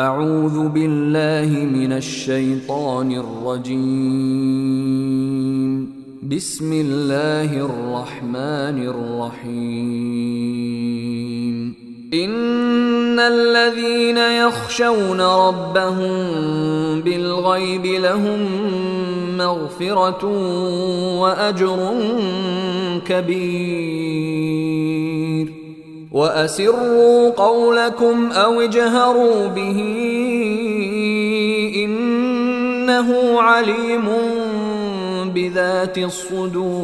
اعوذ باللہ من الشیطان الرجیم بسم اللہ الرحمن الرحیم ان الذین یخشون ربهم بالغیب لهم مغفرۃ واجر کبیر وَأَسِرُّوا قَوْلَكُمْ أَوْ اجْهَرُوا بِهِ إِنَّهُ عَلِيمٌ بِذَاتِ الصُّدُورِ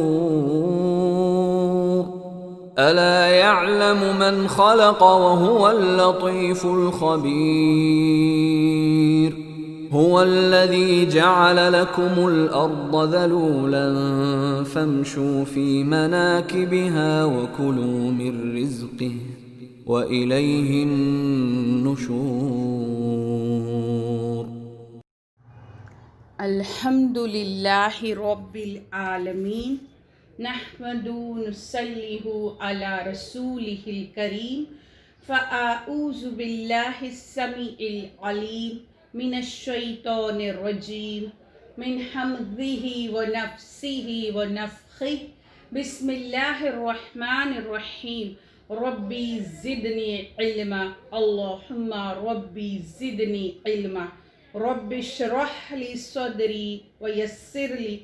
أَلَا يَعْلَمُ مَنْ خَلَقَ وَهُوَ اللَّطِيفُ الْخَبِيرُ هو الذي جعل لكم الأرض ذلولا فامشوا في مناكبها وكلوا من رزقه وإليه النشور الحمد لله رب العالمين نحمده ونصلي على رسوله الكريم فأعوذ بالله السميع العليم من الشیطان الرجیم من حمزه ونفسه ونفخه بسم اللہ الرحمن الرحیم ربی زدنی علما اللہم ربی زدنی علما رب اشرح لی صدری ویسر لی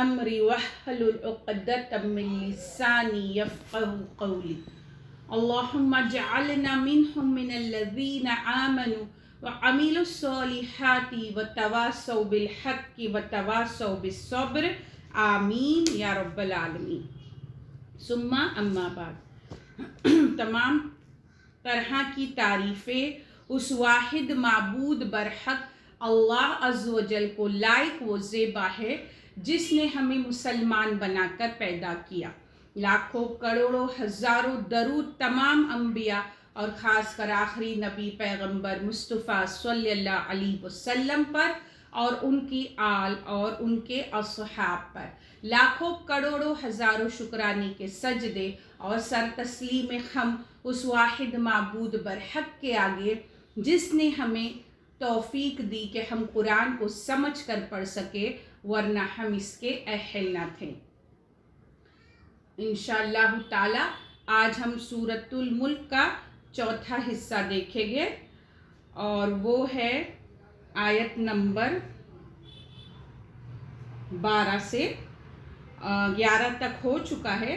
امری واحلل عقدۃ من لسانی یفقهوا قولی اللہم اجعلنا منهم من الذین آمنوا وعملوا الصالحات وتواصوا بالحق وتواصوا بالصبر آمین یا رب العالمین ثم اما بعد تمام طرح کی تعریفیں اس واحد معبود برحق اللہ عز و جل کو لائق و زیبا ہے جس نے ہمیں مسلمان بنا کر پیدا کیا۔ لاکھوں کروڑوں ہزاروں درود تمام انبیاء اور خاص کر آخری نبی پیغمبر مصطفیٰ صلی اللہ علیہ وسلم پر اور ان کی آل اور ان کے اصحاب پر لاکھوں کروڑوں ہزاروں شکرانے کے سجدے اور سر تسلیم خم اس واحد معبود برحق کے آگے جس نے ہمیں توفیق دی کہ ہم قرآن کو سمجھ کر پڑھ سکے ورنہ ہم اس کے اہل نہ تھے۔ انشاءاللہ تعالی آج ہم سورۃ الملک کا چوتھا حصہ دیکھیں گے اور وہ ہے آیت نمبر 12 سے 11 تک ہو چکا ہے۔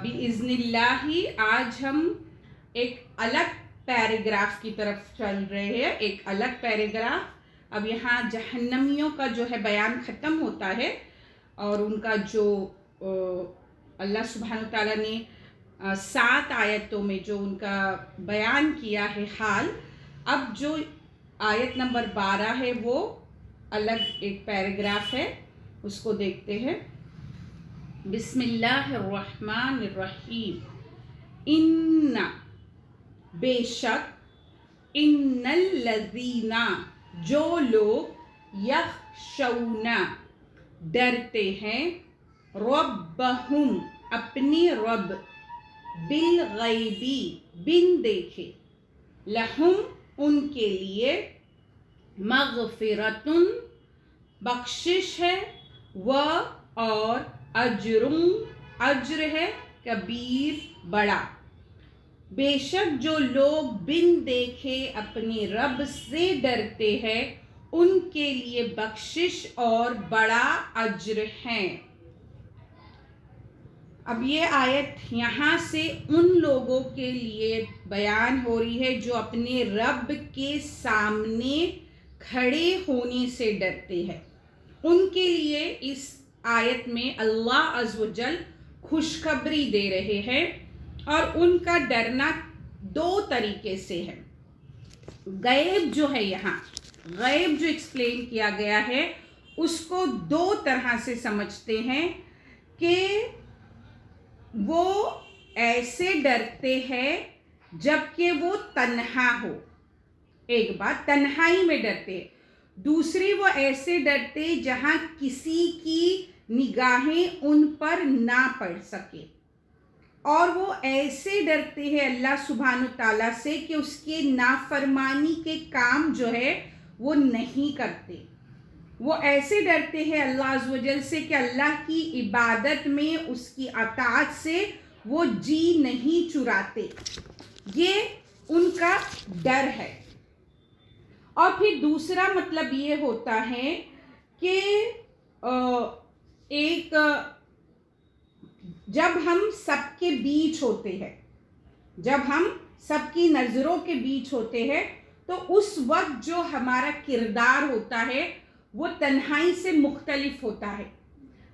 بِإِذْنِ اللَّهِ آج ہم ایک الگ پیراگراف کی طرف چل رہے ہیں، ایک الگ پیراگراف۔ اب یہاں جہنمیوں کا جو ہے بیان ختم ہوتا ہے اور ان کا جو اللہ سبحانہ وتعالیٰ نے 7 آیتوں میں جو ان کا بیان کیا ہے حال، اب جو آیت نمبر 12 ہے وہ الگ ایک پیراگراف ہے، اس کو دیکھتے ہیں۔ بسم اللہ الرحمن الرحیم ان بے شک ان الذین جو لوگ یخشون ڈرتے ہیں ربہم اپنے رب بالغیبی بن دیکھے لہم ان کے لیے مغفرتن بخشش ہے اور اجر ہے کبیر بڑا۔ بے شک جو لوگ بن دیکھے اپنے رب سے ڈرتے ہیں ان کے لیے بخشش اور بڑا اجر ہیں۔ اب یہ آیت یہاں سے ان لوگوں کے لیے بیان ہو رہی ہے جو اپنے رب کے سامنے کھڑے ہونے سے ڈرتے ہیں۔ ان کے لیے اس آیت میں اللہ عز و جل خوشخبری دے رہے ہیں اور ان کا ڈرنا 2 طریقے سے ہے۔ غیب جو ہے یہاں غیب جو ایکسپلین کیا گیا ہے اس کو 2 طرح سے سمجھتے ہیں کہ وہ ایسے ڈرتے ہیں جبکہ وہ تنہا ہو، ایک بات تنہائی میں ڈرتے، دوسری وہ ایسے ڈرتے جہاں کسی کی نگاہیں ان پر نہ پڑ سکے۔ اور وہ ایسے ڈرتے ہیں اللہ سبحانہ تعالیٰ سے کہ اس کے نافرمانی کے کام جو ہے وہ نہیں کرتے. وہ ایسے ڈرتے ہیں اللہ عز و جل سے کہ اللہ کی عبادت میں اس کی اطاعت سے وہ جی نہیں چراتے. یہ ان کا ڈر ہے. اور پھر دوسرا مطلب یہ ہوتا ہے کہ ایک جب ہم سب کے بیچ ہوتے ہیں، جب ہم سب کی نظروں کے بیچ ہوتے ہیں تو اس وقت جو ہمارا کردار ہوتا ہے وہ تنہائی سے مختلف ہوتا ہے.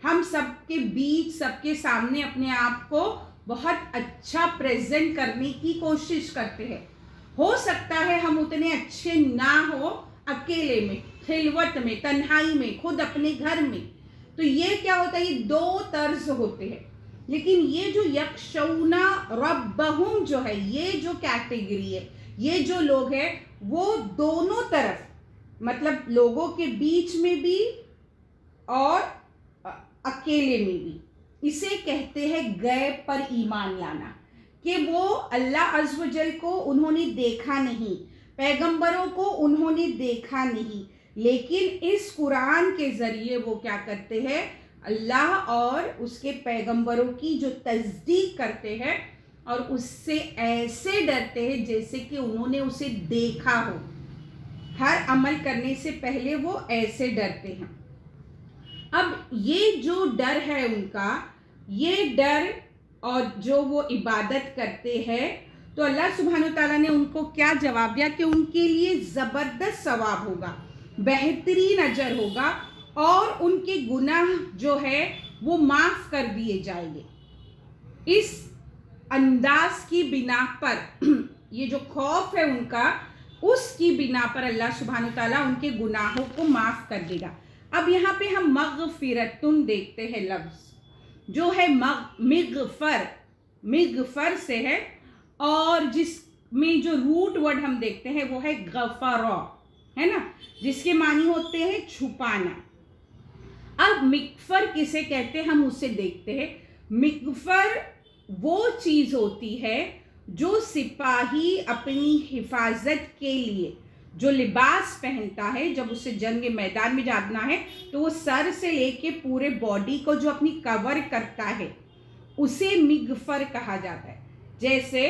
ہم سب کے بیچ، سب کے سامنے اپنے آپ کو بہت اچھا پریزنٹ کرنے کی کوشش کرتے ہیں. ہو سکتا ہے ہم اتنے اچھے نہ ہو اکیلے میں، خلوت میں، تنہائی میں، خود اپنے گھر میں. تو یہ کیا ہوتا ہے؟ یہ دو طرز ہوتے ہیں. لیکن یہ جو یخشون ربہم جو ہے، یہ جو کیٹیگری ہے، یہ جو لوگ ہیں وہ دونوں طرف، مطلب لوگوں کے بیچ میں بھی اور اکیلے میں بھی، اسے کہتے ہیں غیب پر ایمان لانا. کہ وہ اللہ عز و جل کو انہوں نے دیکھا نہیں، پیغمبروں کو انہوں نے دیکھا نہیں، لیکن اس قرآن کے ذریعے وہ کیا کرتے ہیں؟ اللہ اور اس کے پیغمبروں کی جو تصدیق کرتے ہیں اور اس سے ایسے ڈرتے ہیں جیسے کہ انہوں نے اسے دیکھا ہو. ہر عمل کرنے سے پہلے وہ ایسے ڈرتے ہیں. اب یہ جو ڈر ہے ان کا، یہ ڈر اور جو وہ عبادت کرتے ہیں، تو اللہ سبحانہ تعالیٰ نے ان کو کیا جواب دیا کہ ان کے لیے زبردست ثواب ہوگا، بہترین اجر ہوگا، اور ان کے گناہ جو ہے وہ معاف کر دیے جائیں گے. اس انداز کی بنا پر یہ جو خوف ہے ان کا، اس کی بنا پر اللہ سبحانہ تعالیٰ ان کے گناہوں کو معاف کر دے گا. اب یہاں پہ ہم مغفرتن دیکھتے ہیں لفظ جو ہے مغفر سے ہے، اور جس میں جو روٹ ورڈ ہم دیکھتے ہیں وہ ہے غفرا، ہے نا، جس کے معنی ہوتے ہیں چھپانا. اب مغفر کسے کہتے ہیں ہم اسے دیکھتے ہیں. مغفر وہ چیز ہوتی ہے جو سپاہی اپنی حفاظت کے لیے جو لباس پہنتا ہے، جب اسے جنگ میدان میں جانا ہے تو وہ سر سے لے کے پورے باڈی کو جو اپنی کور کرتا ہے اسے مغفر کہا جاتا ہے. جیسے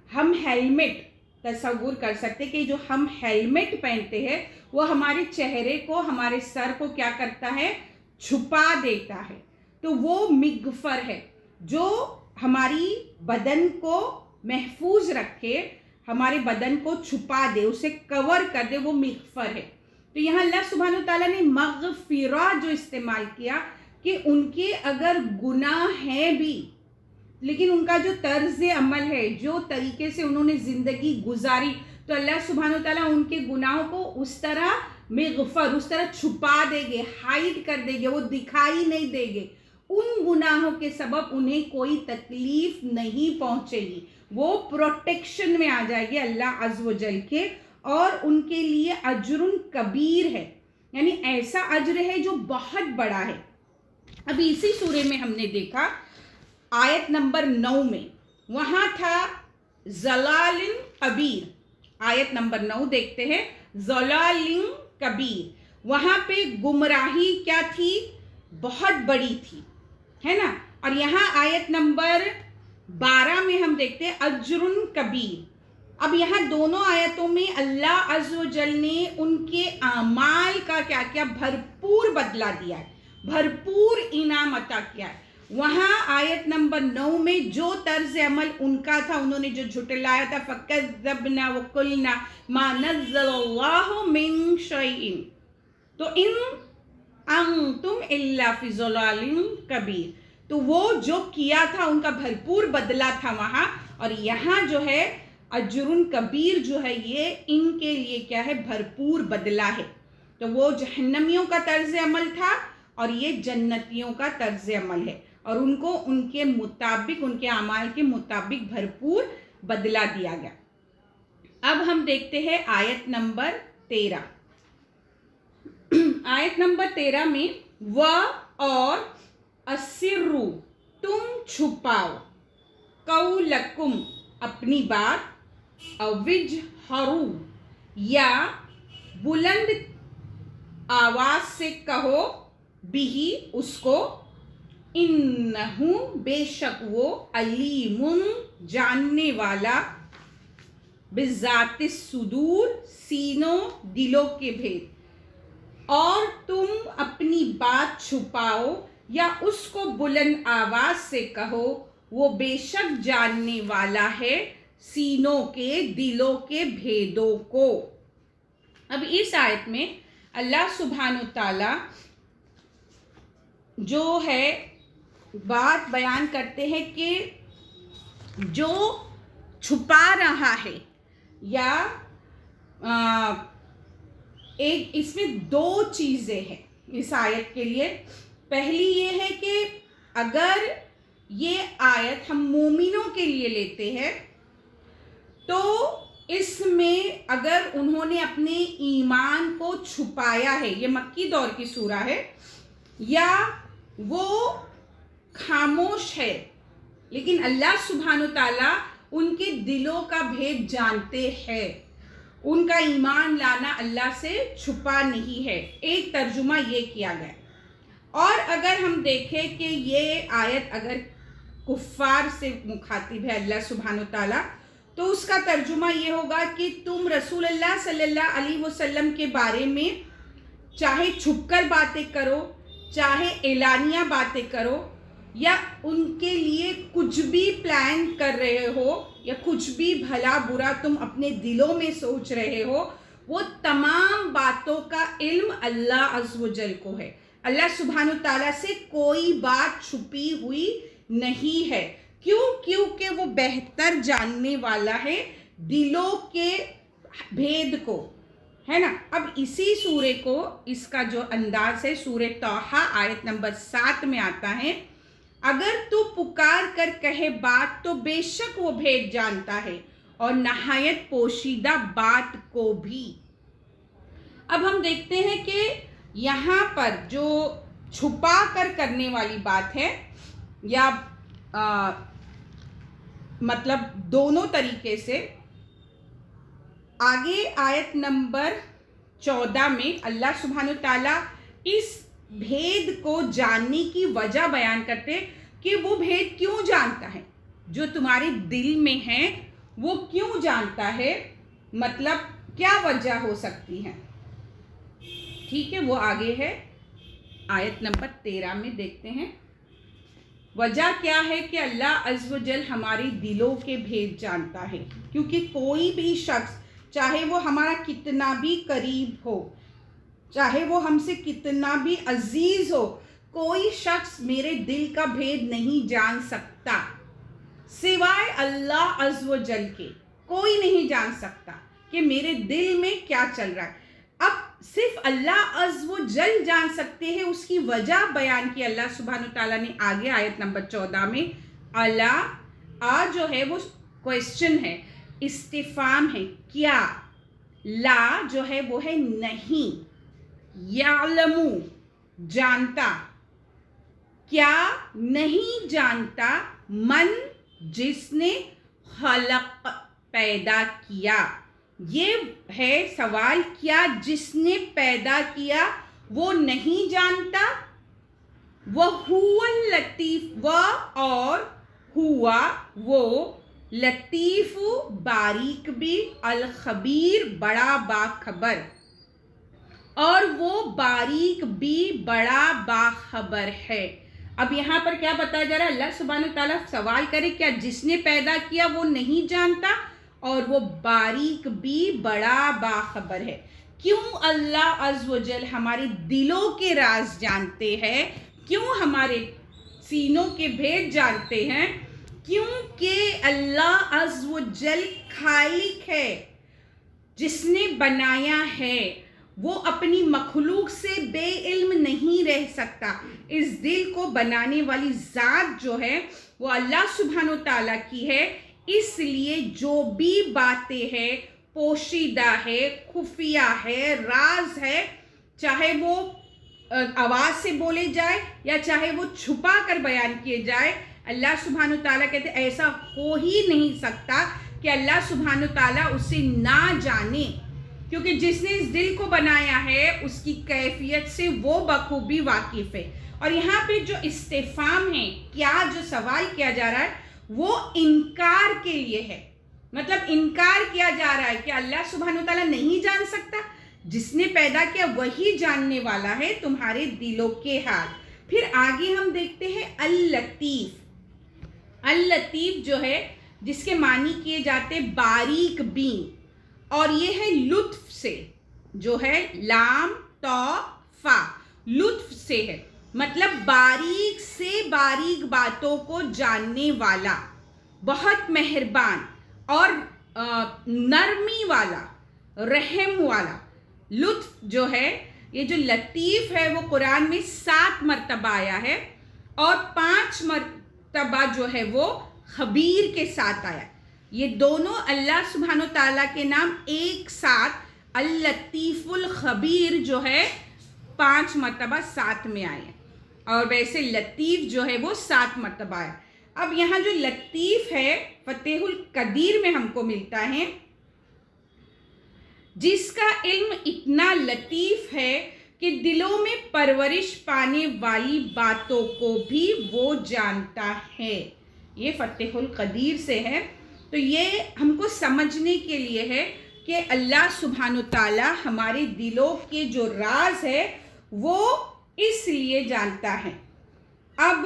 ہم ہیلمٹ تصور کر سکتے کہ جو ہم ہیلمٹ پہنتے ہیں وہ ہمارے چہرے کو، ہمارے سر کو کیا کرتا ہے؟ چھپا دیتا ہے. تو وہ مغفر ہے جو ہماری بدن کو محفوظ رکھے، ہمارے بدن کو چھپا دے، اسے کور کر دے، وہ مغفر ہے. تو یہاں اللہ سبحانہ تعالیٰ نے مغفرہ جو استعمال کیا کہ ان کے اگر گناہ ہیں بھی، لیکن ان کا جو طرز عمل ہے، جو طریقے سے انہوں نے زندگی گزاری، تو اللہ سبحانہ تعالیٰ ان کے گناہوں کو اس طرح مغفر، اس طرح چھپا دے گے، ہائیڈ کر دے گے، وہ دکھائی نہیں دے گے. ان گناہوں کے سبب انہیں کوئی تکلیف نہیں پہنچے گی، وہ پروٹیکشن میں آ جائے گی اللہ عز و جل کے، اور ان کے لیے اجر کبیر ہے، یعنی ایسا اجر ہے جو بہت بڑا ہے. ابھی اسی سورے میں ہم نے دیکھا آیت نمبر 9 میں، وہاں تھا ضلال کبیر. آیت نمبر 9 دیکھتے ہیں، ضلال کبیر. وہاں پہ گمراہی کیا تھی؟ بہت بڑی تھی، ہے نا. اور یہاں آیت نمبر 12 میں ہم دیکھتے ہیں اجر کبیر. اب یہاں دونوں آیتوں میں اللہ عز و جل نے ان کے اعمال کا کیا کیا؟ بھرپور بدلہ دیا ہے، بھرپور انعام عطا کیا ہے. وہاں آیت نمبر 9 میں جو طرز عمل ان کا تھا، انہوں نے جو جھٹلایا تھا، فَكَذَّبْنَا وَقُلْنَا مَا نَزَّلَ اللَّهُ مِن شَيْءٍ، تو ان انتم الا فی ضلال کبیر. تو وہ جو کیا تھا ان کا بھرپور بدلہ تھا وہاں، اور یہاں جو ہے اجر کبیر جو ہے یہ ان کے لیے کیا ہے؟ بھرپور بدلہ ہے. تو وہ جہنمیوں کا طرز عمل تھا اور یہ جنتیوں کا طرز عمل ہے، اور ان کو ان کے مطابق، ان کے اعمال کے مطابق بھرپور بدلہ دیا گیا. اب ہم دیکھتے ہیں آیت نمبر 13. آیت نمبر 13 میں و اور اسرو، تم چھپاؤ، قولکم اپنی بات، اوجہرو یا بلند آواز سے کہو، بھی اس کو، انہو بے شک وہ، علیم جاننے والا، بذات الصدور سینوں دلوں کے بھید، اور تم اپنی بات چھپاؤ یا اس کو بلند آواز سے کہو، وہ بے شک جاننے والا ہے سینوں کے دلوں کے بھیدوں کو۔ اب اس آیت میں اللہ سبحانہ تعالی جو ہے بات بیان کرتے ہیں کہ جو چھپا رہا ہے، یا ایک اس میں دو چیزیں ہیں اس آیت کے لیے۔ پہلی یہ ہے کہ اگر یہ آیت ہم مومنوں کے لیے لیتے ہیں تو اس میں اگر انہوں نے اپنے ایمان کو چھپایا ہے، یہ مکی دور کی سورہ ہے، یا وہ خاموش ہے، لیکن اللہ سبحانہ تعالیٰ ان کے دلوں کا بھید جانتے ہیں، ان کا ایمان لانا اللہ سے چھپا نہیں ہے۔ ایک ترجمہ یہ کیا گیا۔ اور اگر ہم دیکھیں کہ یہ آیت اگر کفار سے مخاطب ہے اللہ سبحانہ تعالیٰ، تو اس کا ترجمہ یہ ہوگا کہ تم رسول اللہ صلی اللہ علیہ وسلم کے بارے میں چاہے چھپ کر باتیں کرو، چاہے اعلانیہ باتیں کرو، یا ان کے لیے کچھ بھی پلان کر رہے ہو، یا کچھ بھی بھلا برا تم اپنے دلوں میں سوچ رہے ہو، وہ تمام باتوں کا علم اللہ عز و جل کو ہے۔ اللہ سبحانہ تعالیٰ سے کوئی بات چھپی ہوئی نہیں ہے۔ کیوں؟ کیونکہ وہ بہتر جاننے والا ہے دلوں کے بھید کو، ہے نا۔ اب اسی سورے کو، اس کا جو انداز ہے سورہ طٰہٰ آیت نمبر 7 میں آتا ہے، اگر تو پکار کر کہے بات تو بے شک وہ بھید جانتا ہے، اور نہایت پوشیدہ بات کو بھی۔ اب ہم دیکھتے ہیں کہ یہاں پر جو چھپا کر کرنے والی بات ہے، یا مطلب دونوں طریقے سے، آگے آیت نمبر 14 میں اللہ سبحانہ تعالیٰ اس بھید کو جاننے کی وجہ بیان کرتے کہ وہ بھید کیوں جانتا ہے، جو تمہارے دل میں ہے وہ کیوں جانتا ہے، مطلب کیا وجہ ہو سکتی ہے۔ ٹھیک ہے، وہ آگے ہے آیت نمبر 13 میں دیکھتے ہیں۔ وجہ کیا ہے کہ اللہ عز و جل ہمارے دلوں کے بھید جانتا ہے، کیونکہ کوئی بھی شخص، چاہے وہ ہمارا کتنا بھی قریب ہو، چاہے وہ ہم سے کتنا بھی عزیز ہو، کوئی شخص میرے دل کا بھید نہیں جان سکتا سوائے اللہ عز و جل کے۔ کوئی نہیں جان سکتا کہ میرے دل میں کیا چل رہا ہے۔ اب صرف اللہ عز و جل جان سکتے ہیں، اس کی وجہ بیان کی اللہ سبحانہ تعالیٰ نے آگے آیت نمبر 14 میں۔ اللہ جو ہے وہ کوئسچن ہے، استفہام ہے، کیا، لا جو ہے وہ ہے نہیں، یعلمو جانتا، کیا نہیں جانتا، من جس نے، خلق پیدا کیا۔ یہ ہے سوال، کیا جس نے پیدا کیا وہ نہیں جانتا؟ وَهُوَ اللَّطِيفُ، اور ہوا وہ، لطیف باریک بھی، الخبیر بڑا باخبر، اور وہ باریک بھی بڑا باخبر ہے۔ اب یہاں پر کیا بتایا جا رہا ہے؟ اللہ سبحانہ تعالیٰ سوال کرے کیا جس نے پیدا کیا وہ نہیں جانتا، اور وہ باریک بھی بڑا باخبر ہے۔ کیوں اللہ عز و جل ہمارے دلوں کے راز جانتے ہیں؟ کیوں ہمارے سینوں کے بھید جانتے ہیں؟ کیونکہ اللہ عز و جل خالق ہے، جس نے بنایا ہے، وہ اپنی مخلوق سے بے علم نہیں رہ سکتا۔ اس دل کو بنانے والی ذات جو ہے وہ اللہ سبحانہ تعالیٰ کی ہے، اس لیے جو بھی باتیں ہیں پوشیدہ ہے، خفیہ ہے، راز ہے، چاہے وہ آواز سے بولے جائے یا چاہے وہ چھپا کر بیان کیے جائے، اللہ سبحانہ تعالیٰ کہتے ہیں ایسا ہو ہی نہیں سکتا کہ اللہ سبحانہ تعالیٰ اسے نہ جانے، کیونکہ جس نے اس دل کو بنایا ہے اس کی کیفیت سے وہ بخوبی واقف ہے۔ اور یہاں پہ جو استفہام ہے، کیا جو سوال کیا جا رہا ہے وہ انکار کے لیے ہے، مطلب انکار کیا جا رہا ہے کہ اللہ سبحانہ تعالیٰ نہیں جان سکتا، جس نے پیدا کیا وہی جاننے والا ہے تمہارے دلوں کے حال۔ پھر آگے ہم دیکھتے ہیں اللطیف۔ اللطیف جو ہے جس کے معنی کیے جاتے باریک بین، اور یہ ہے لطف سے، جو ہے لام تو فا، لطف سے ہے، مطلب باریک سے باریک باتوں کو جاننے والا، بہت مہربان اور نرمی والا، رحم والا۔ لطف جو ہے، یہ جو لطیف ہے وہ قرآن میں 7 مرتبہ آیا ہے، اور 5 مرتبہ جو ہے وہ خبیر کے ساتھ آیا۔ یہ دونوں اللہ سبحانہ تعالیٰ کے نام ایک ساتھ اللطیف الخبیر جو ہے 5 مرتبہ ساتھ میں آئے ہیں، اور ویسے لطیف جو ہے وہ 7 مرتبہ آیا۔ اب یہاں جو لطیف ہے فتح القدیر میں ہم کو ملتا ہے، جس کا علم اتنا لطیف ہے کہ دلوں میں پرورش پانے والی باتوں کو بھی وہ جانتا ہے۔ یہ فتح القدیر سے ہے، تو یہ ہم کو سمجھنے کے لیے ہے کہ اللہ سبحانہ تعالیٰ ہمارے دلوں کے جو راز ہے وہ اس لیے جانتا ہے۔ اب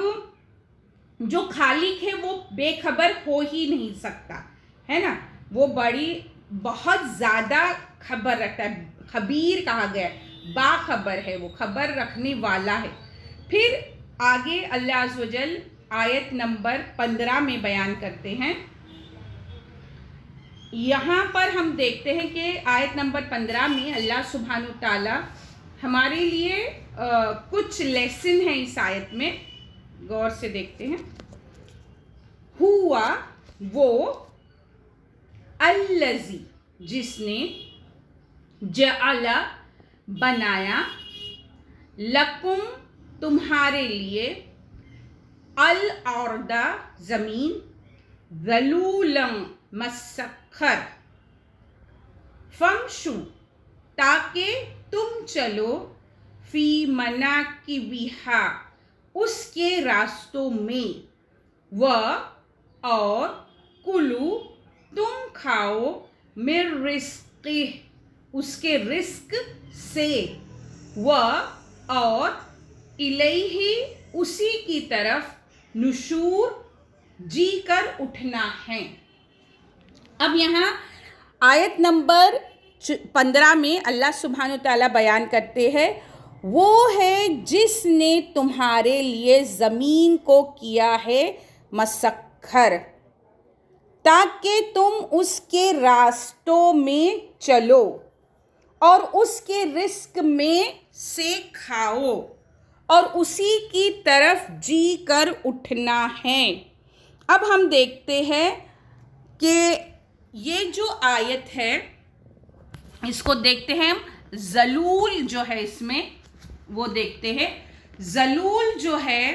جو خالق ہے وہ بے خبر ہو ہی نہیں سکتا، ہے نا، وہ بہت زیادہ خبر رکھتا ہے، خبیر کہا گیا ہے، باخبر ہے، وہ خبر رکھنے والا ہے۔ پھر آگے اللہ عز و جل آیت نمبر 15 میں بیان کرتے ہیں۔ یہاں پر ہم دیکھتے ہیں کہ آیت نمبر 15 میں اللہ سبحانہ تعالیٰ ہمارے لیے کچھ لیسن ہیں اس آیت میں، غور سے دیکھتے ہیں۔ ہوا وہ، الذی جس نے، جعل بنایا، لکم تمہارے لیے، الارض زمین، ذلولا مسخر، فمشو تاکہ تم چلو، فی مناکبہا اس کے راستوں میں، اور کلو تم کھاؤ، من رزقہ اس کے رزق سے، اور الیہ اسی کی طرف، نشور جی کر اٹھنا ہے۔ اب یہاں آیت نمبر 15 میں اللہ سبحانہ تعالیٰ بیان کرتے ہیں، وہ ہے جس نے تمہارے لیے زمین کو کیا ہے مسخر، تاکہ تم اس کے راستوں میں چلو اور اس کے رزق میں سے کھاؤ اور اسی کی طرف جی کر اٹھنا ہے۔ اب ہم دیکھتے ہیں کہ یہ جو آیت ہے اس کو دیکھتے ہیں ہم، ذلول جو ہے اس میں وہ دیکھتے ہیں۔ ذلول جو ہے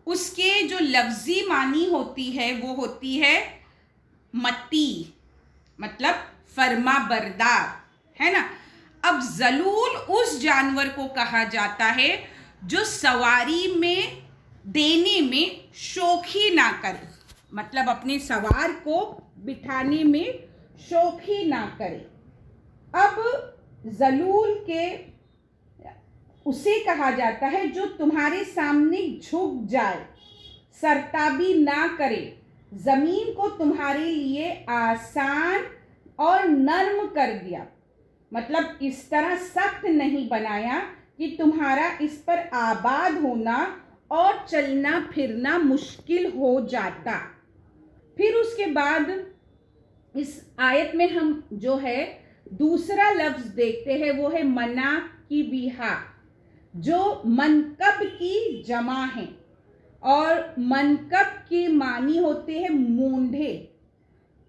اس کے جو لفظی معنی ہوتی ہے وہ ہوتی ہے متی، مطلب فرما بردار، ہے نا۔ اب ذلول اس جانور کو کہا جاتا ہے جو سواری میں دینے میں شوخی نہ کرے، مطلب اپنے سوار کو بٹھانے میں شوخی نہ کرے۔ اب ذلول کے اسے کہا جاتا ہے جو تمہارے سامنے جھک جائے، سرتابی نہ کرے، زمین کو تمہارے لیے آسان اور نرم کر دیا، مطلب اس طرح سخت نہیں بنایا کہ تمہارا اس پر آباد ہونا اور چلنا پھرنا مشکل ہو جاتا۔ پھر اس کے بعد اس آیت میں ہم جو ہے دوسرا لفظ دیکھتے ہیں، وہ ہے مناکبہا، جو منکب کی جمع ہے، اور منکب کے معنی ہوتے ہیں مونڈھے۔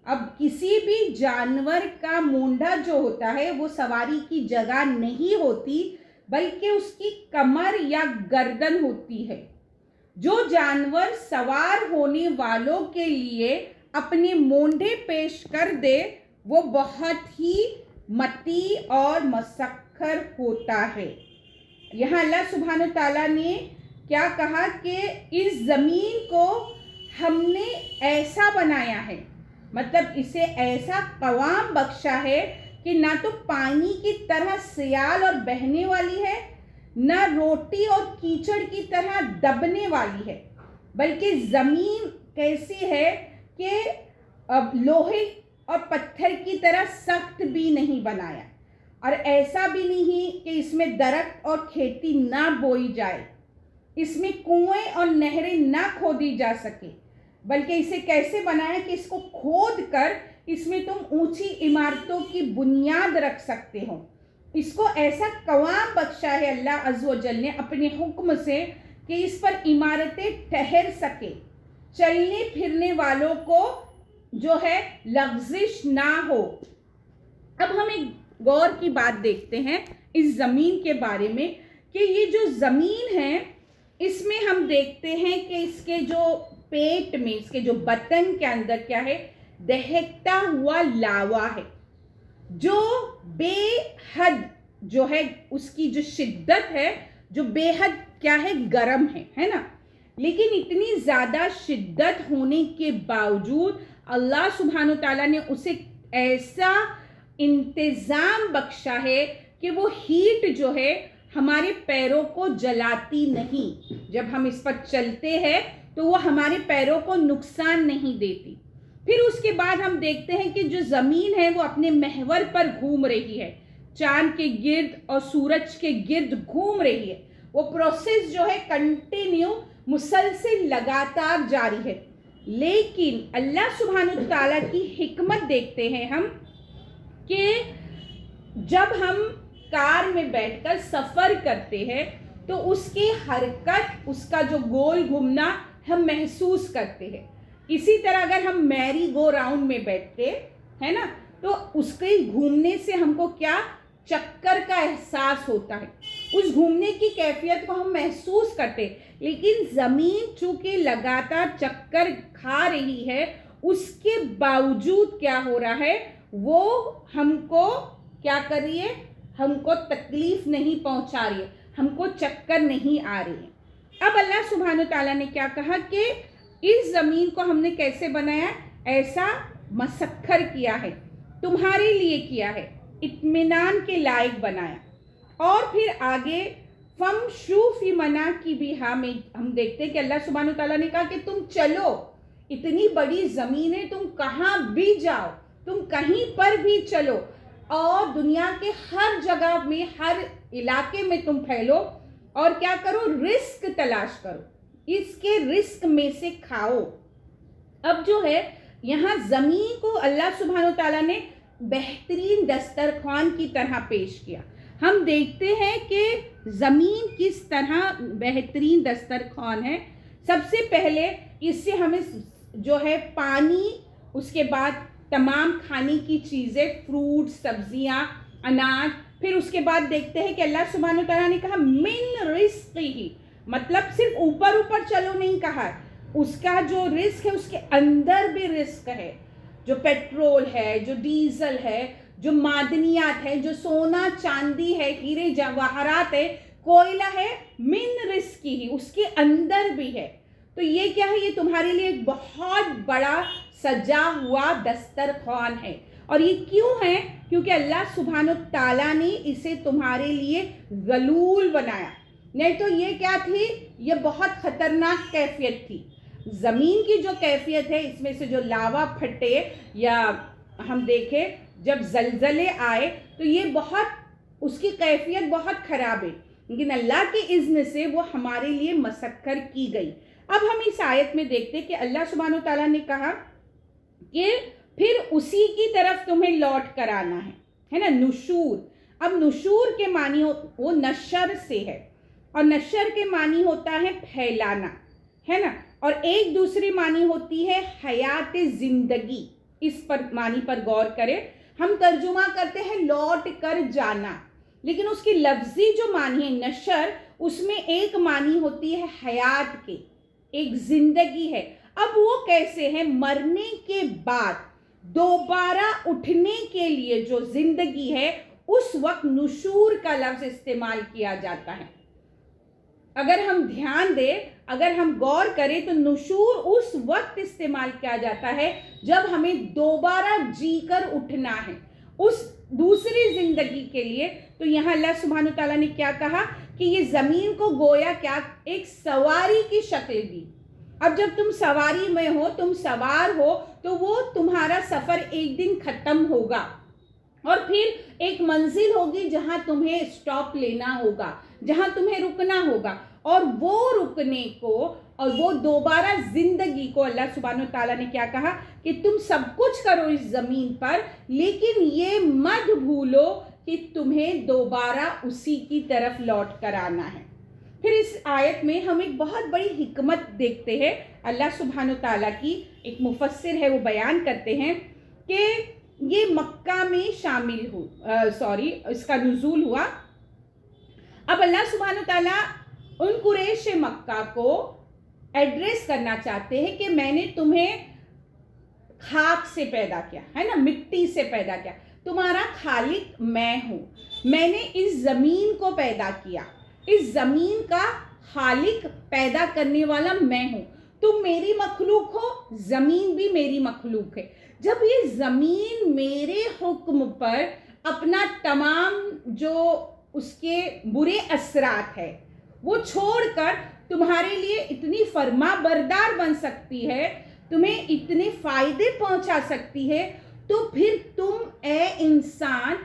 اب کسی بھی جانور کا مونڈھا جو ہوتا ہے وہ سواری کی جگہ نہیں ہوتی، بلکہ اس کی کمر یا گردن ہوتی ہے۔ جو جانور سوار ہونے والوں کے لیے اپنے مونڈے پیش کر دے وہ بہت ہی متی اور مسخر ہوتا ہے۔ یہاں اللہ سبحانہ تعالیٰ نے کیا کہا کہ اس زمین کو ہم نے ایسا بنایا ہے، مطلب اسے ایسا قوام بخشا ہے کہ نہ تو پانی کی طرح سیال اور بہنے والی ہے، نہ روٹی اور کیچڑ کی طرح دبنے والی ہے، بلکہ زمین کیسی ہے کہ لوہے اور پتھر کی طرح سخت بھی نہیں بنایا، اور ایسا بھی نہیں کہ اس میں درخت اور کھیتی نہ بوئی جائے، اس میں کنویں اور نہریں نہ کھودی جا سکے، بلکہ اسے کیسے بنایا کہ اس کو کھود کر اس میں تم اونچی عمارتوں کی بنیاد رکھ سکتے ہو۔ اس کو ایسا قوام بخشا ہے اللہ عز و جل نے اپنے حکم سے کہ اس پر عمارتیں ٹھہر سکے، چلنے پھرنے والوں کو جو ہے لغزش نہ ہو۔ اب ہم ایک غور کی بات دیکھتے ہیں اس زمین کے بارے میں کہ یہ جو زمین ہے اس میں ہم دیکھتے ہیں کہ اس کے جو پیٹ میں، اس کے جو بطن کے اندر کیا ہے، دہکتا ہوا لاوا ہے، جو بے حد جو ہے اس کی جو شدت ہے جو بے حد کیا ہے گرم ہے نا، لیکن اتنی زیادہ شدت ہونے کے باوجود اللہ سبحانہ تعالیٰ نے اسے ایسا انتظام بخشا ہے کہ وہ ہیٹ جو ہے ہمارے پیروں کو جلاتی نہیں، جب ہم اس پر چلتے ہیں تو وہ ہمارے پیروں کو نقصان نہیں دیتی۔ پھر اس کے بعد ہم دیکھتے ہیں کہ جو زمین ہے وہ اپنے محور پر گھوم رہی ہے، چاند کے گرد اور سورج کے گرد گھوم رہی ہے، وہ پروسیس جو ہے کنٹینیو مسلسل لگاتار جاری ہے۔ لیکن اللہ سبحانہ تعالیٰ کی حکمت دیکھتے ہیں ہم کہ جب ہم کار میں بیٹھ کر سفر کرتے ہیں تو اس کی حرکت، اس کا جو گول گھومنا ہم محسوس کرتے ہیں۔ اسی طرح اگر ہم میری گو راؤنڈ میں بیٹھتے ہیں نا تو اس کے گھومنے سے ہم کو کیا چکر کا احساس ہوتا ہے، اس گھومنے کی کیفیت کو ہم محسوس کرتے، لیکن زمین چونکہ لگاتار چکر کھا رہی ہے اس کے باوجود کیا ہو رہا ہے، وہ ہم کو کیا کر رہی ہے، ہم کو تکلیف نہیں پہنچا رہی ہے، ہم کو چکر نہیں آ رہی ہے۔ اب اللہ سبحانہ تعالیٰ نے کیا کہا کہ اس زمین کو ہم نے کیسے بنایا، ایسا مسخر کیا ہے، تمہارے لیے کیا ہے، اطمینان کے لائق بنایا۔ اور پھر آگے فَامْشُوا فِي مَنَاكِبِهَا میں ہم دیکھتے ہیں کہ اللہ سبحانہ تعالیٰ نے کہا کہ تم چلو، اتنی بڑی زمین ہے، تم کہاں بھی جاؤ، تم کہیں پر بھی چلو، اور دنیا کے ہر جگہ میں، ہر علاقے میں تم پھیلو، اور کیا کرو، رزق تلاش کرو، اس کے رزق میں سے کھاؤ۔ اب جو ہے یہاں زمین کو اللہ سبحانہ تعالیٰ نے بہترین دسترخوان کی طرح پیش کیا۔ ہم دیکھتے ہیں کہ زمین کس طرح بہترین دسترخوان ہے۔ سب سے پہلے اس سے ہمیں جو ہے پانی، اس کے بعد تمام کھانے کی چیزیں، فروٹ، سبزیاں، اناج، پھر اس کے بعد دیکھتے ہیں کہ اللہ سبحانہ تعالیٰ نے کہا من رزقہ، مطلب صرف اوپر اوپر چلو نہیں کہا، اس کا جو رزق ہے اس کے اندر بھی رزق ہے، جو پیٹرول ہے، جو ڈیزل ہے، جو معدنیات ہے، جو سونا چاندی ہے، ہیرے جواہرات ہے، کوئلہ ہے، من رزقہ ہی اس کے اندر بھی ہے۔ تو یہ کیا ہے، یہ تمہارے لیے ایک بہت بڑا سجا ہوا دسترخوان ہے۔ اور یہ کیوں ہے؟ کیونکہ اللہ سبحانہ تعالیٰ نے اسے تمہارے لیے ذلول بنایا، نہیں تو یہ کیا تھی، یہ بہت خطرناک کیفیت تھی۔ زمین کی جو کیفیت ہے، اس میں سے جو لاوا پھٹے یا ہم دیکھیں جب زلزلے آئے تو یہ بہت، اس کی کیفیت بہت خراب ہے، لیکن اللہ کے اذن سے وہ ہمارے لیے مسخر کی گئی۔ اب ہم اس آیت میں دیکھتے کہ اللہ سبحانہ تعالیٰ نے کہا کہ پھر اسی کی طرف تمہیں لوٹ کر آنا ہے نا، نشور۔ اب نشور کے معنی وہ نشر سے ہے، اور نشر کے معنی ہوتا ہے پھیلانا، ہے نا، اور ایک دوسری معنی ہوتی ہے حیات زندگی۔ اس پر معنی پر غور کریں، ہم ترجمہ کرتے ہیں لوٹ کر جانا، لیکن اس کی لفظی جو معنی ہے نشر، اس میں ایک معنی ہوتی ہے حیات کے، ایک زندگی ہے. اب وہ کیسے ہے؟ مرنے کے بعد دوبارہ اٹھنے کے لیے جو زندگی ہے اس وقت نشور کا لفظ استعمال کیا جاتا ہے. اگر ہم دھیان دیں، اگر ہم غور کریں تو نشور اس وقت استعمال کیا جاتا ہے جب ہمیں دوبارہ جی کر اٹھنا ہے اس دوسری زندگی کے لیے. تو یہاں اللہ سبحانہ تعالیٰ نے کیا کہا کہ یہ زمین کو گویا کیا ایک سواری کی شکل دی. اب جب تم سواری میں ہو، تم سوار ہو، تو وہ تمہارا سفر ایک دن ختم ہوگا اور پھر ایک منزل ہوگی جہاں تمہیں اسٹاپ لینا ہوگا، جہاں تمہیں رکنا ہوگا. اور وہ رکنے کو اور وہ دوبارہ زندگی کو اللہ سبحانہ تعالیٰ نے کیا کہا کہ تم سب کچھ کرو اس زمین پر، لیکن یہ مت بھولو کہ تمہیں دوبارہ اسی کی طرف لوٹ کر آنا ہے. پھر اس آیت میں ہم ایک بہت بڑی حکمت دیکھتے ہیں اللہ سبحانہ تعالیٰ کی. ایک مفسر ہے وہ بیان کرتے ہیں کہ یہ مکہ میں اس کا نزول ہوا. اب اللہ سبحانہ تعالیٰ ان قریش مکہ کو ایڈریس کرنا چاہتے ہیں کہ میں نے تمہیں خاک سے پیدا کیا ہے نا، مٹی سے پیدا کیا، تمہارا خالق میں ہوں، میں نے اس زمین کو پیدا کیا، اس زمین کا خالق پیدا کرنے والا میں ہوں، تم میری مخلوق ہو، زمین بھی میری مخلوق ہے. جب یہ زمین میرے حکم پر اپنا تمام جو اس کے برے اثرات ہے وہ چھوڑ کر تمہارے لیے اتنی فرما بردار بن سکتی ہے، تمہیں اتنے فائدے پہنچا سکتی ہے، تو پھر تم اے انسان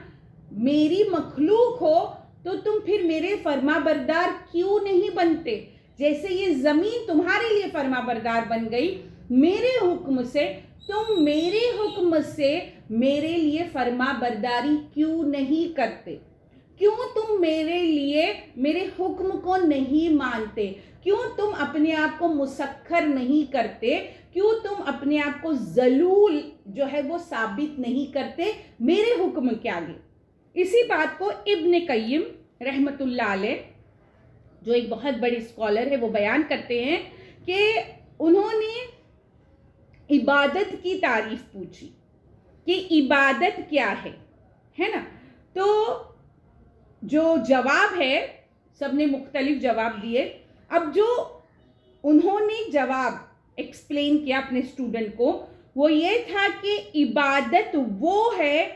میری مخلوق ہو تو تم پھر میرے فرما بردار کیوں نہیں بنتے؟ جیسے یہ زمین تمہارے لیے فرما بردار بن گئی میرے حکم سے، تم میرے حکم سے میرے لیے فرما برداری کیوں نہیں کرتے؟ کیوں تم میرے لیے میرے حکم کو نہیں مانتے؟ کیوں تم اپنے آپ کو مسخر نہیں کرتے؟ کیوں تم اپنے آپ کو ذلیل جو ہے وہ ثابت نہیں کرتے میرے حکم کے آگے؟ اسی بات کو ابن قیم رحمۃ اللہ علیہ جو ایک بہت بڑے اسکالر ہے وہ بیان کرتے ہیں کہ انہوں نے عبادت کی تعریف پوچھی کہ عبادت کیا ہے نا. تو جو جواب ہے سب نے مختلف جواب دیے. اب جو انہوں نے جواب ایکسپلین کیا اپنے اسٹوڈنٹ کو وہ یہ تھا کہ عبادت وہ ہے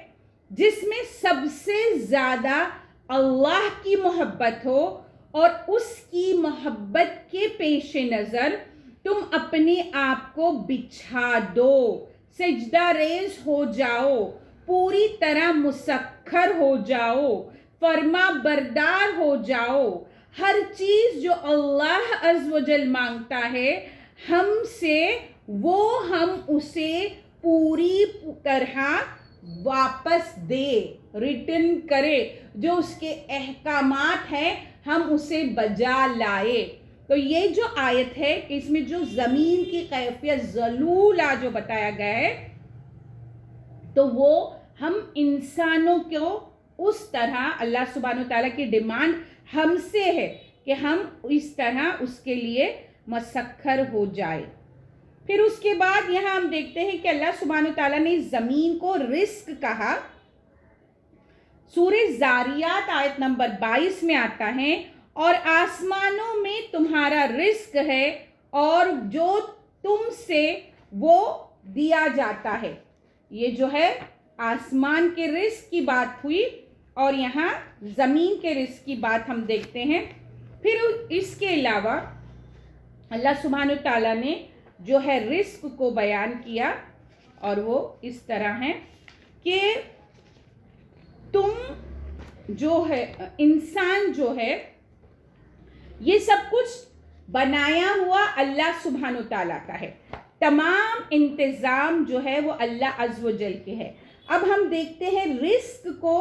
جس میں سب سے زیادہ اللہ کی محبت ہو اور اس کی محبت کے پیش نظر تم اپنے آپ کو بچھا دو، سجدہ ریز ہو جاؤ، پوری طرح مسخر ہو جاؤ، فرما بردار ہو جاؤ. ہر چیز جو اللہ عز و جل مانگتا ہے ہم سے وہ ہم اسے پوری طرح واپس دے، ریٹرن کرے، جو اس کے احکامات ہیں ہم اسے بجا لائے. تو یہ جو آیت ہے کہ اس میں جو زمین کی کیفیت ذلولہ جو بتایا گیا ہے تو وہ ہم انسانوں کو اس طرح اللہ سبحانہ تعالیٰ کی ڈیمانڈ ہم سے ہے کہ ہم اس طرح اس کے لیے مسخر ہو جائے. پھر اس کے بعد یہاں ہم دیکھتے ہیں کہ اللہ سبحانہ تعالیٰ نے زمین کو رزق کہا. سورہ زاریات آیت نمبر 22 میں آتا ہے اور آسمانوں میں تمہارا رزق ہے اور جو تم سے وہ دیا جاتا ہے. یہ جو ہے آسمان کے رزق کی بات ہوئی اور یہاں زمین کے رزق کی بات ہم دیکھتے ہیں. پھر اس کے علاوہ اللہ سبحانہ تعالیٰ نے جو ہے رزق کو بیان کیا اور وہ اس طرح ہے کہ تم جو ہے انسان جو ہے یہ سب کچھ بنایا ہوا اللہ سبحانہ تعالیٰ کا ہے، تمام انتظام جو ہے وہ اللہ عز و جل کے ہے. اب ہم دیکھتے ہیں رزق کو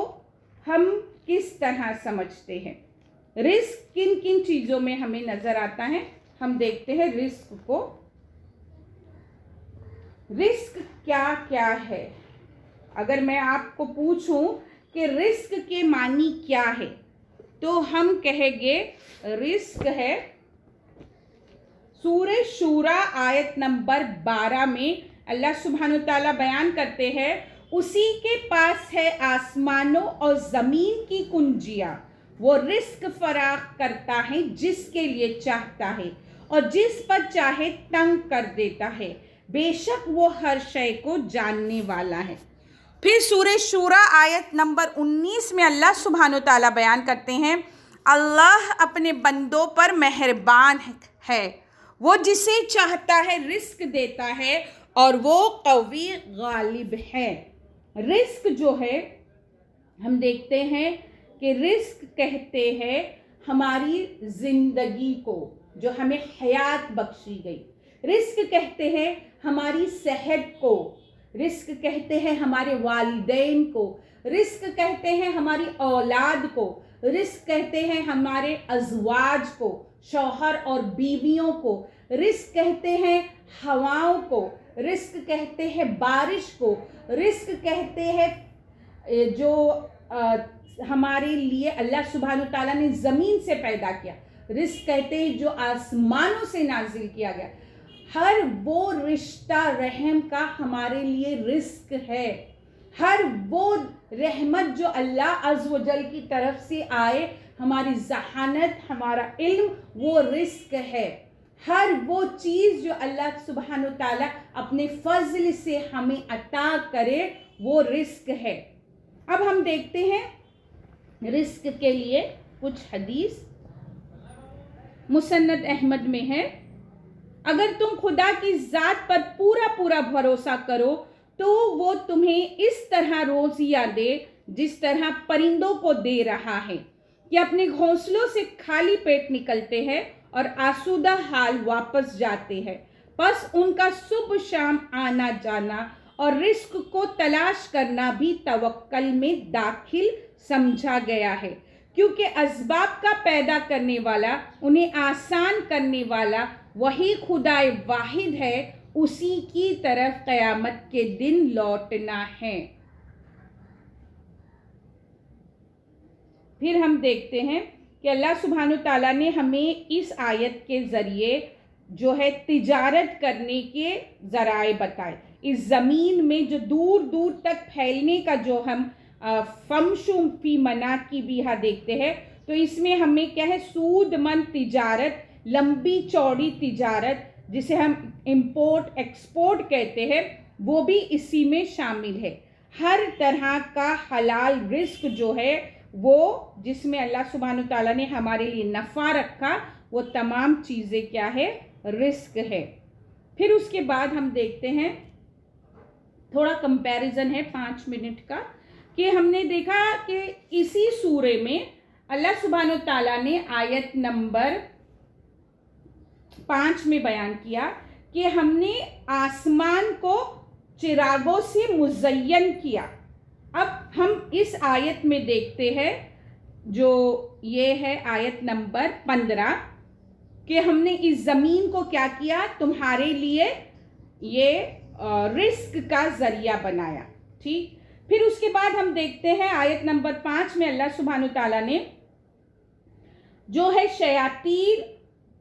ہم کس طرح سمجھتے ہیں، رزق کن کن چیزوں میں ہمیں نظر آتا ہے. ہم دیکھتے ہیں رزق کو، رزق کیا کیا ہے. اگر میں آپ کو پوچھوں کہ رزق کے معنی کیا ہے تو ہم کہیں گے رزق ہے سورہ شورا آیت نمبر 12 میں اللہ سبحانہ تعالیٰ بیان کرتے ہیں اسی کے پاس ہے آسمانوں اور زمین کی کنجیاں، وہ رزق فراخ کرتا ہے جس کے لیے چاہتا ہے اور جس پر چاہے تنگ کر دیتا ہے، بے شک وہ ہر شے کو جاننے والا ہے۔ پھر سورہ شورا آیت نمبر 19 میں اللہ سبحانہ تعالیٰ بیان کرتے ہیں اللہ اپنے بندوں پر مہربان ہے، وہ جسے چاہتا ہے رزق دیتا ہے اور وہ قوی غالب ہے۔ رزق جو ہے ہم دیکھتے ہیں کہ رزق کہتے ہیں ہماری زندگی کو جو ہمیں حیات بخشی گئی، رزق کہتے ہیں ہماری صحت کو، رزق کہتے ہیں ہمارے والدین کو، رزق کہتے ہیں ہماری اولاد کو، رزق کہتے ہیں ہمارے ازواج کو، شوہر اور بیویوں کو، رزق کہتے ہیں ہواؤں کو، رزق کہتے ہیں بارش کو، رزق کہتے ہیں جو ہمارے لیے اللہ سبحانہ تعالیٰ نے زمین سے پیدا کیا، رزق کہتے ہیں جو آسمانوں سے نازل کیا گیا۔ ہر وہ رشتہ رحم کا ہمارے لیے رزق ہے، ہر وہ رحمت جو اللہ عز و جل کی طرف سے آئے، ہماری ذہانت، ہمارا علم، وہ رزق ہے۔ ہر وہ چیز جو اللہ سبحانہ تعالیٰ اپنے فضل سے ہمیں عطا کرے وہ رزق ہے۔ اب ہم دیکھتے ہیں رزق کے لیے کچھ حدیث مسند احمد میں ہے، اگر تم خدا کی ذات پر پورا بھروسہ کرو تو وہ تمہیں اس طرح روزیاں دے جس طرح پرندوں کو دے رہا ہے کہ اپنے گھونسلوں سے خالی پیٹ نکلتے ہیں اور آسودہ حال واپس جاتے ہیں، پس ان کا صبح شام آنا جانا اور رزق کو تلاش کرنا بھی توکل میں داخل سمجھا گیا ہے، کیونکہ اسباب کا پیدا کرنے والا، انہیں آسان کرنے والا وہی خدا واحد ہے، اسی کی طرف قیامت کے دن لوٹنا ہے۔ پھر ہم دیکھتے ہیں کہ اللہ سبحانہ تعالیٰ نے ہمیں اس آیت کے ذریعے جو ہے تجارت کرنے کے ذرائع بتائے۔ اس زمین میں جو دور دور تک پھیلنے کا جو ہم فمشو فی مناکبہا دیکھتے ہیں، تو اس میں ہمیں کیا ہے سود مند تجارت، لمبی چوڑی تجارت جسے ہم امپورٹ ایکسپورٹ کہتے ہیں، وہ بھی اسی میں شامل ہے۔ ہر طرح کا حلال رزق جو ہے وہ جس میں اللہ سبحانہ تعالیٰ نے ہمارے لیے نفع رکھا، وہ تمام چیزیں کیا ہے رزق ہے۔ پھر اس کے بعد ہم دیکھتے ہیں تھوڑا کمپیریزن ہے 5 منٹ کا، کہ ہم نے دیکھا کہ اسی سورے میں اللہ سبحانہ تعالیٰ نے آیت نمبر 5 میں بیان کیا کہ ہم نے آسمان کو چراغوں سے مزین کیا۔ اب ہم اس آیت میں دیکھتے ہیں جو یہ ہے آیت نمبر 15 کہ ہم نے اس زمین کو کیا کیا، تمہارے لیے یہ رزق کا ذریعہ بنایا، ٹھیک۔ پھر اس کے بعد ہم دیکھتے ہیں آیت نمبر 5 میں اللہ سبحانہ تعالیٰ نے جو ہے شیاطین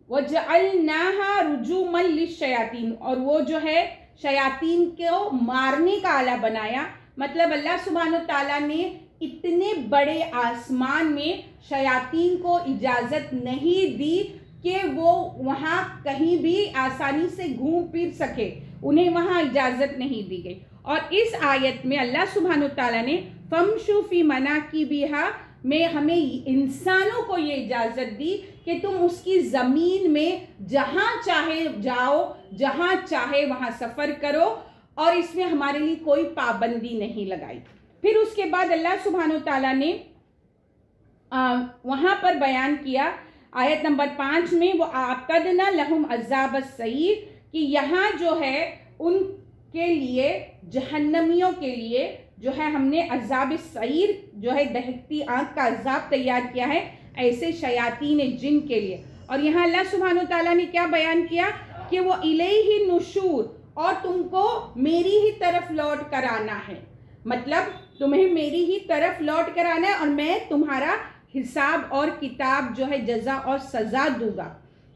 وَجَعَلْنَاهَا رُجُومًا لِلشَّيَاطِينِ، اور وہ جو ہے شیاطین کو مارنے کا آلہ بنایا۔ مطلب اللہ سبحانہ تعالیٰ نے اتنے بڑے آسمان میں شیاطین کو اجازت نہیں دی کہ وہ وہاں کہیں بھی آسانی سے گھوم پھر سکے، انہیں وہاں اجازت نہیں دی گئی۔ اور اس آیت میں اللہ سبحانہ تعالیٰ نے فَامْشُوا فِي مَنَاكِبِهَا میں ہمیں انسانوں کو یہ اجازت دی کہ تم اس کی زمین میں جہاں چاہے جاؤ، جہاں چاہے وہاں سفر کرو، اور اس میں ہمارے لیے کوئی پابندی نہیں لگائی۔ پھر اس کے بعد اللہ سبحانہ تعالیٰ نے وہاں پر بیان کیا آیت نمبر 5 میں وَأَعْتَدْنَا لَهُمْ عَذَابَ السَّعِيرِ، کہ یہاں جو ہے ان کے لیے، جہنمیوں کے لیے جو ہے ہم نے عذاب السعیر جو ہے دہکتی آنکھ کا عذاب تیار کیا ہے ایسے شیاطین جن کے لیے۔ اور یہاں اللہ سبحانہ تعالیٰ نے کیا بیان کیا کہ وہ الیہ نشور، اور تم کو میری ہی طرف لوٹ کر آنا ہے، مطلب تمہیں میری ہی طرف لوٹ کر آنا ہے اور میں تمہارا حساب اور کتاب جو ہے جزا اور سزا دوں گا۔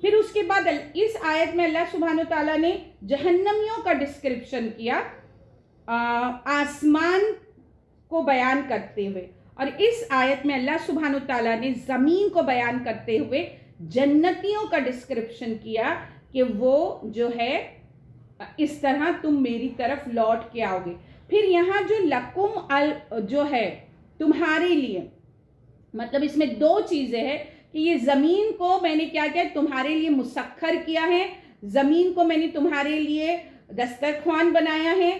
پھر اس کے بعد اس آیت میں اللہ سبحانہ تعالیٰ نے جہنمیوں کا ڈسکرپشن کیا آسمان کو بیان کرتے ہوئے، اور اس آیت میں اللہ سبحانہ تعالیٰ نے زمین کو بیان کرتے ہوئے جنتیوں کا ڈسکرپشن کیا کہ وہ جو ہے اس طرح تم میری طرف لوٹ کے آؤ گے۔ پھر یہاں جو لکم جو ہے تمہارے لیے، مطلب اس میں دو چیزیں ہیں کہ یہ زمین کو میں نے کیا کیا، تمہارے لیے مسخر کیا ہے، زمین کو میں نے تمہارے لیے دسترخوان بنایا ہے،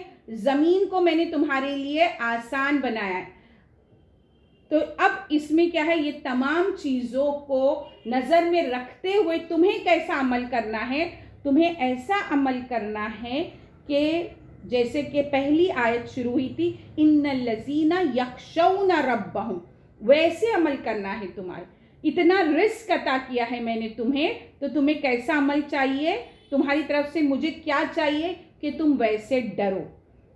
زمین کو میں نے تمہارے لیے آسان بنایا ہے۔ تو اب اس میں کیا ہے، یہ تمام چیزوں کو نظر میں رکھتے ہوئے تمہیں کیسا عمل کرنا ہے، تمہیں ایسا عمل کرنا ہے کہ جیسے کہ پہلی آیت شروع ہوئی تھی ان الذین یخشون ربہم، ویسے عمل کرنا ہے تمہارے۔ اتنا رزق عطا کیا ہے میں نے تمہیں، تو تمہیں کیسا عمل چاہیے، تمہاری طرف سے مجھے کیا چاہیے کہ تم ویسے ڈرو۔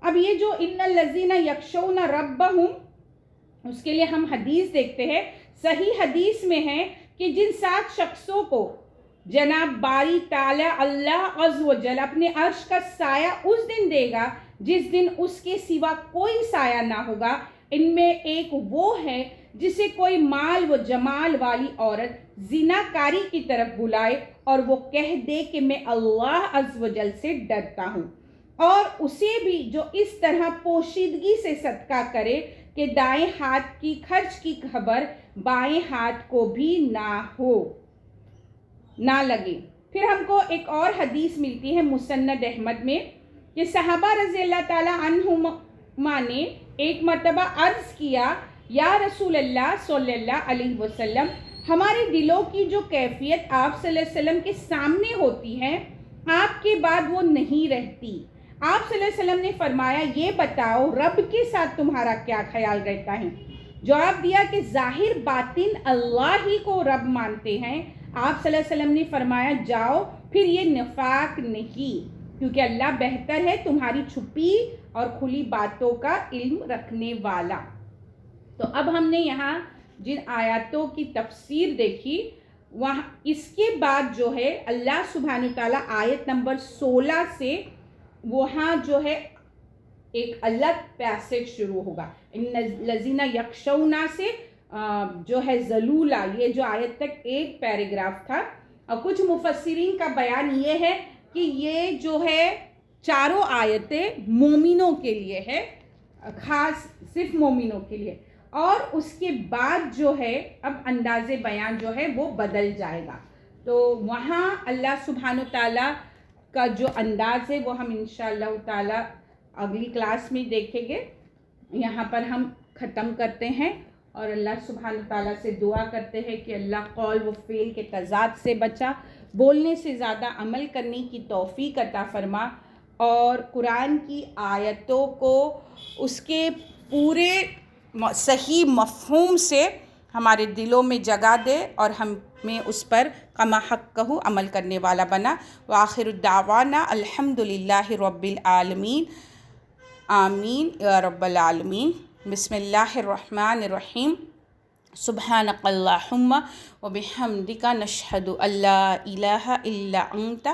اب یہ جو ان الذین یخشون ربہم، اس کے لیے ہم حدیث دیکھتے ہیں، صحیح حدیث میں ہے کہ جن 7 شخصوں کو جناب باری تعالی اللہ عز و جل اپنے عرش کا سایہ اس دن دے گا جس دن اس کے سوا کوئی سایہ نہ ہوگا، ان میں ایک وہ ہے جسے کوئی مال و جمال والی عورت زناکاری کی طرف بلائے اور وہ کہہ دے کہ میں اللہ عز و جل سے ڈرتا ہوں، اور اسے بھی جو اس طرح پوشیدگی سے صدقہ کرے کہ دائیں ہاتھ کی خرچ کی خبر بائیں ہاتھ کو بھی نہ لگے۔ پھر ہم کو ایک اور حدیث ملتی ہے مسند احمد میں کہ صحابہ رضی اللہ تعالیٰ عنہما نے ایک مرتبہ عرض کیا، یا رسول اللہ صلی اللہ علیہ وسلم، ہمارے دلوں کی جو کیفیت آپ صلی اللہ علیہ وسلم کے سامنے ہوتی ہے آپ کے بعد وہ نہیں رہتی۔ آپ صلی اللہ علیہ وسلم نے فرمایا، یہ بتاؤ رب کے ساتھ تمہارا کیا خیال رہتا ہے؟ جواب دیا کہ ظاہر باطن اللہ ہی کو رب مانتے ہیں۔ آپ صلی اللہ علیہ وسلم نے فرمایا، جاؤ پھر یہ نفاق نہیں، کیونکہ اللہ بہتر ہے تمہاری چھپی اور کھلی باتوں کا علم رکھنے والا۔ تو اب ہم نے یہاں جن آیاتوں کی تفسیر دیکھی، وہاں اس کے بعد جو ہے اللہ سبحانہ تعالیٰ آیت نمبر 16 سے وہاں جو ہے ایک الگ پیسج شروع ہوگا۔ ان الذین یخشون سے جو ہے ذلولہ، یہ جو آیت تک ایک پیراگراف تھا، اور کچھ مفسرین کا بیان یہ ہے کہ یہ جو ہے چاروں آیتیں مومنوں کے لیے ہے، خاص صرف مومنوں کے لیے، اور اس کے بعد جو ہے اب انداز بیان جو ہے وہ بدل جائے گا۔ تو وہاں اللہ سبحانہ تعالیٰ کا جو انداز ہے وہ ہم انشاءاللہ تعالیٰ اگلی کلاس میں دیکھیں گے۔ یہاں پر ہم ختم کرتے ہیں اور اللہ سبحانہ تعالیٰ سے دعا کرتے ہیں کہ اللہ قول و فعل کے تضاد سے بچا، بولنے سے زیادہ عمل کرنے کی توفیق عطا فرما، اور قرآن کی آیتوں کو اس کے پورے صحیح مفہوم سے ہمارے دلوں میں جگہ دے اور ہمیں اس پر کما حق کہو عمل کرنے والا بنا۔ وآخر الدعوانا الحمدللہ رب العالمین، آمین یا رب العالمین۔ بسم اللہ الرحمن الرحیم۔ سبحانک اللہم وبحمدک نشہد ان لا الہ الا انت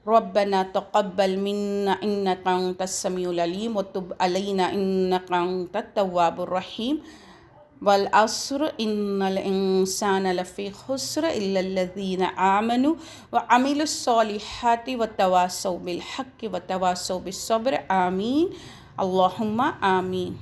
ربنا تقبل منا انک انت السمیع العلیم وتب علینا انک انت التواب الرحیم۔ والعصر ان الانسان لفی خسر الا الذین آمنوا وعملوا الصالحات وتواصوا بالحق وتواصوا بالصبر، آمین اللہم آمین۔